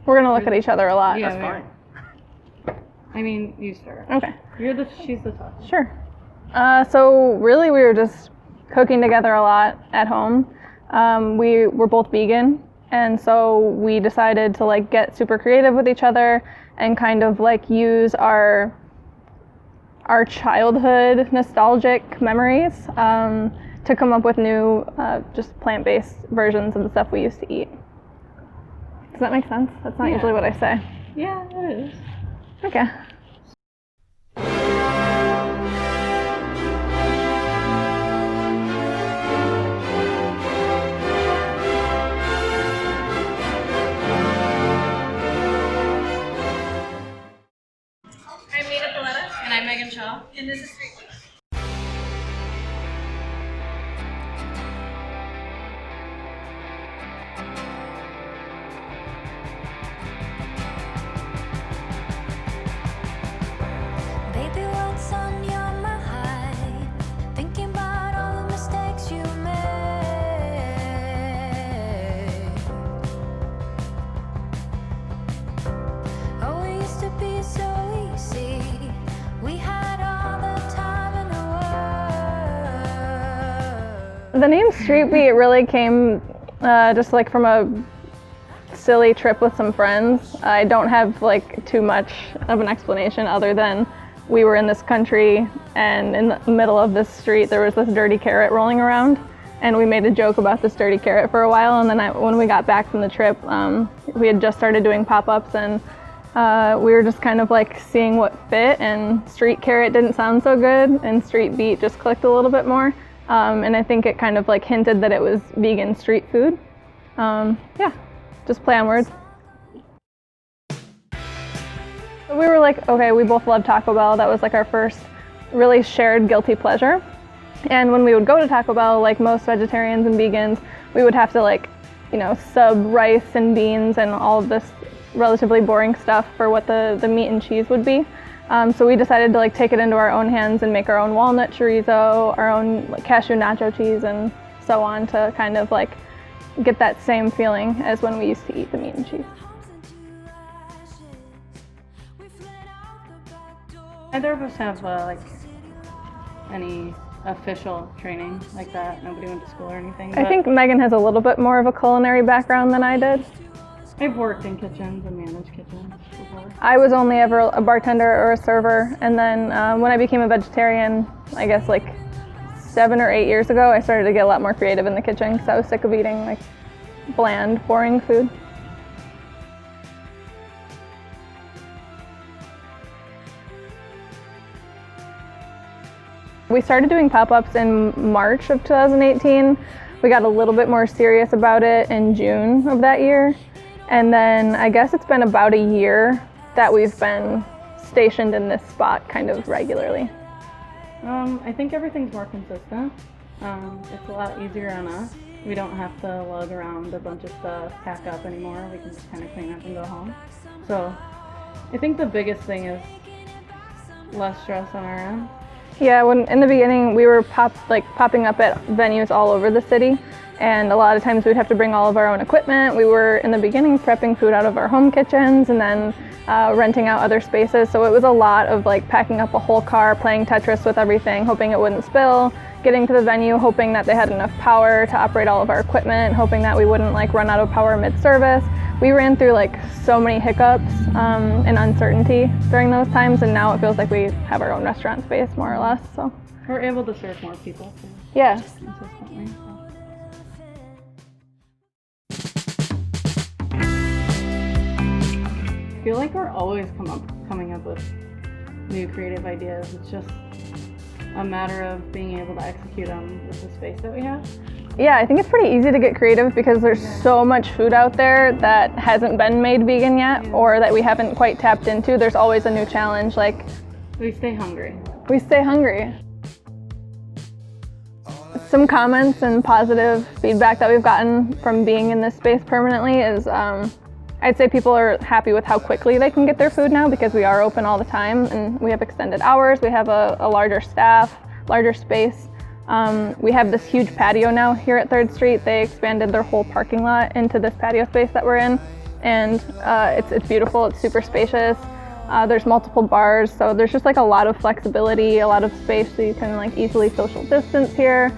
We're gonna look at each other a lot. Yeah, That's fine. I mean, you start. Okay. She's the top. Sure. So really we were just cooking together a lot at home. We were both vegan, and so we decided to like get super creative with each other and kind of like use our childhood nostalgic memories to come up with new just plant-based versions of the stuff we used to eat. Does that make sense? That's not usually what I say. Yeah, it is. Okay. I'm Paletta. And I'm Megan Shaw. And this is Street Beet. Baby, what's on your mind? Thinking about all the mistakes you made. Oh, it used to be so easy. We had all the time in the world. The name Street Beet really came just like from a silly trip with some friends. I don't have like too much of an explanation other than we were in this country and in the middle of this street there was this dirty carrot rolling around, and we made a joke about this dirty carrot for a while, and then when we got back from the trip we had just started doing pop-ups, and we were just kind of like seeing what fit, and street carrot didn't sound so good and street beet just clicked a little bit more, and I think it kind of like hinted that it was vegan street food. Yeah, just play on words. So we were like, okay, we both love Taco Bell. That was like our first really shared guilty pleasure. And when we would go to Taco Bell, like most vegetarians and vegans, we would have to like, you know, sub rice and beans and all of this relatively boring stuff for what the meat and cheese would be. So we decided to like take it into our own hands and make our own walnut chorizo, our own like, cashew nacho cheese, and so on, to kind of like get that same feeling as when we used to eat the meat and cheese. Neither of us have like any official training like that. Nobody went to school or anything. I think Megan has a little bit more of a culinary background than I did. I've worked in kitchens and managed kitchens before. I was only ever a bartender or a server, and then when I became a vegetarian, I guess like 7 or 8 years ago, I started to get a lot more creative in the kitchen because I was sick of eating like bland, boring food. We started doing pop-ups in March of 2018. We got a little bit more serious about it in June of that year. And then I guess it's been about a year that we've been stationed in this spot kind of regularly. I think everything's more consistent. It's a lot easier on us. We don't have to lug around a bunch of stuff, pack up anymore. We can just kind of clean up and go home. So I think the biggest thing is less stress on our end. Yeah, when in the beginning we were popping up at venues all over the city, and a lot of times we'd have to bring all of our own equipment. We were in the beginning prepping food out of our home kitchens and then renting out other spaces, so it was a lot of like packing up a whole car, playing Tetris with everything, hoping it wouldn't spill, getting to the venue, hoping that they had enough power to operate all of our equipment, hoping that we wouldn't like run out of power mid-service. We ran through like so many hiccups and uncertainty during those times, and now it feels like we have our own restaurant space more or less. So we're able to serve more people too. Yeah. Consistently. So. I feel like we're always coming up with new creative ideas. It's just a matter of being able to execute them with the space that we have. Yeah, I think it's pretty easy to get creative because there's so much food out there that hasn't been made vegan yet, or that we haven't quite tapped into. There's always a new challenge. Like, we stay hungry. We stay hungry. Some comments and positive feedback that we've gotten from being in this space permanently is I'd say people are happy with how quickly they can get their food now because we are open all the time and we have extended hours. We have a larger staff, larger space. We have this huge patio now here at 3rd Street. They expanded their whole parking lot into this patio space that we're in. and it's beautiful. It's super spacious. There's multiple bars, so there's just like a lot of flexibility, a lot of space, so you can like easily social distance here.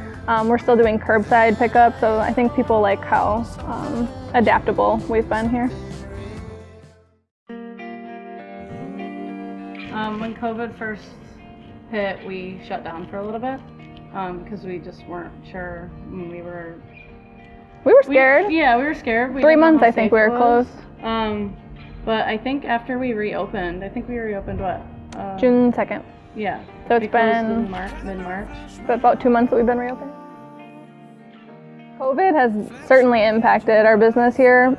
We're still doing curbside pickup, so I think people like how adaptable we've been here. When COVID first hit, we shut down for a little bit because we just weren't sure. We were scared. We were scared. 3 months, I think we were closed. But I think after we reopened, what? June 2nd. Yeah. So it's been mid-March. About 2 months that we've been reopened. COVID has certainly impacted our business here.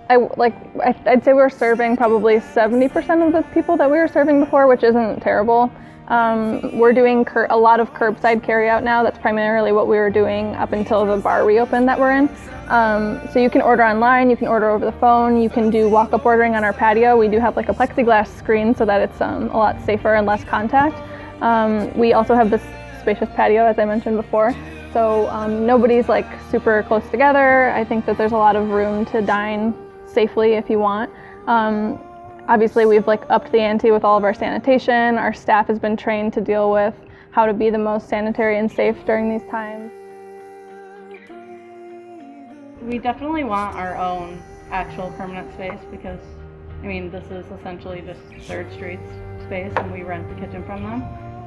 I'd say we're serving probably 70% of the people that we were serving before, which isn't terrible. We're doing a lot of curbside carryout now. That's primarily what we were doing up until the bar reopened that we're in. So you can order online, you can order over the phone, you can do walk-up ordering on our patio. We do have like a plexiglass screen so that it's a lot safer and less contact. We also have this spacious patio, as I mentioned before. So nobody's like super close together. I think that there's a lot of room to dine safely if you want. Obviously, we've like upped the ante with all of our sanitation. Our staff has been trained to deal with how to be the most sanitary and safe during these times. We definitely want our own actual permanent space because, I mean, this is essentially just 3rd Street's space and we rent the kitchen from them.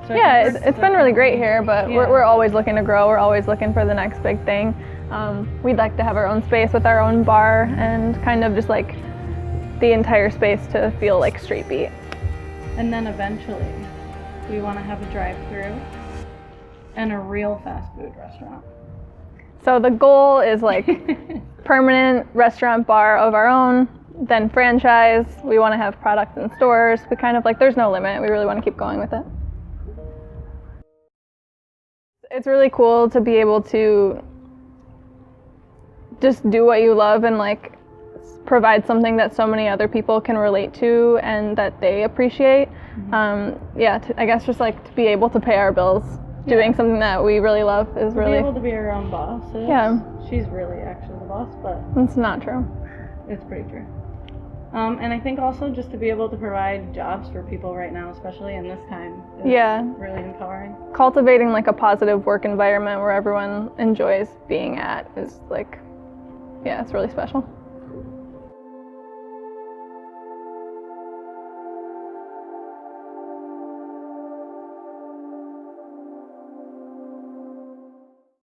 So yeah, it's been really great here, but we're always looking to grow. We're always looking for the next big thing. We'd like to have our own space with our own bar and kind of just like the entire space to feel like Street Beet. And then eventually we want to have a drive-through and a real fast food restaurant. So the goal is like permanent restaurant bar of our own, then franchise. We want to have products in stores. We kind of like, there's no limit. We really want to keep going with it. It's really cool to be able to just do what you love and like provide something that so many other people can relate to and that they appreciate. I guess just like to be able to pay our bills doing something that we really love is really... Be able to be our own boss. She's really actually the boss, but... It's not true. It's pretty true. And I think also just to be able to provide jobs for people right now, especially in this time, is really empowering. Cultivating like a positive work environment where everyone enjoys being at is like, it's really special.